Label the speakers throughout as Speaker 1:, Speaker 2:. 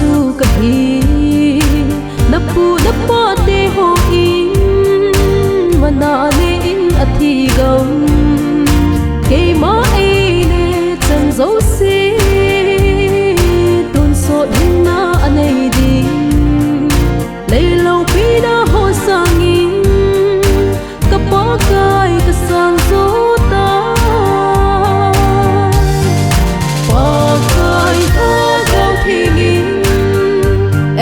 Speaker 1: su ka hi napu napa te ho in mana le in athi gam ke ma e le chan zo se tun so in na anei ding lei lo pi na ho sang in ka pa kai ka sang zo ta pa kai ha gao thing in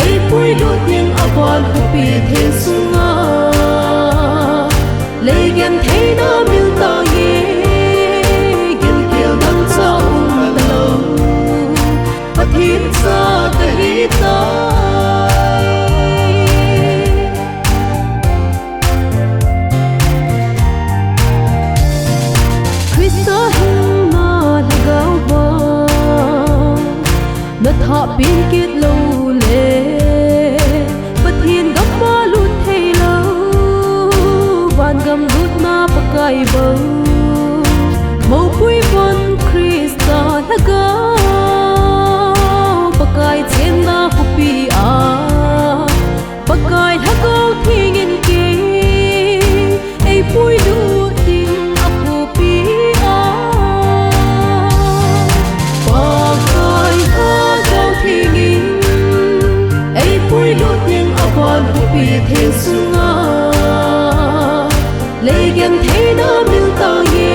Speaker 1: ei pui lu tiếng awan hu pi the sunga lei gen thei na mil ta ye gen kiel dang cha ta lo pathin sa ka hi ta Krista hin na lagaw ba na tha pin kit lo le pathin gam ma lut thei lo van gam lut ma pakai bo mo pui von Krista lagaw pakai chen na hu pi a pakai lagaw thing in ke ei pui lu ting a hu pi a pakai lagaw thing in ei pui lu ting a van hu pi the sunga lei gen thei na mil ta ye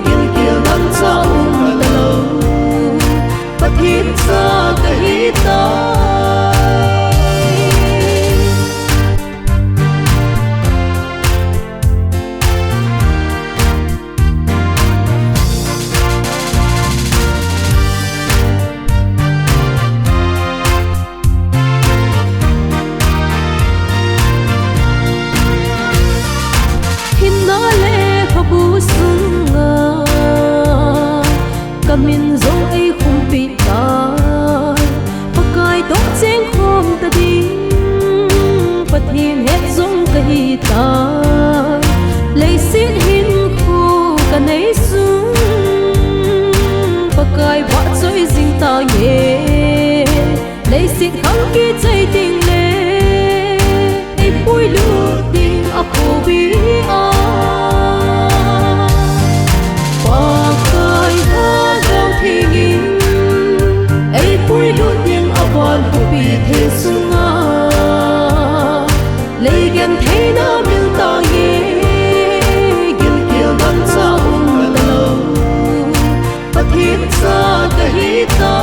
Speaker 1: gen kiel dang cha ta lo pathin sa ka hi ta min zo ai khum pi ta pakai tok cheng khom ta ding pathin het zong ka hi ta lei sin hin khu ka nei su pakai wa choi jing ta ye lei sin khang ki chai ting le ei pui lu ding a khu bi a pui lu tiếng awan hu pi the sunga lei gen thei na mil ta ye gen kiel dang cha ta lo pathin sa ka hi ta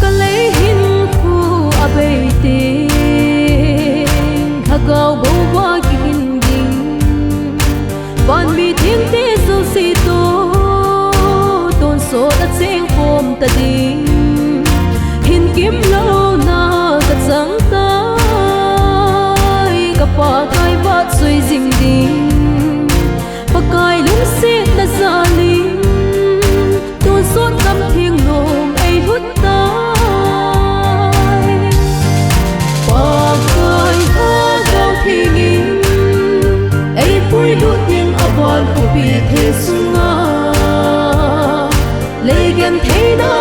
Speaker 1: ka lei hin khu a bei te khagao bo wa van mi thiên te so si to ton so da cheng khom ta ding hin kim lo na ka chang ta ka pa kai ba choi jing ding pa kai lung se na za ling ton so kam thing nom ai hut ta pa kai ha gao thing in ai pui lu van hu pi the sunga lei gen thei na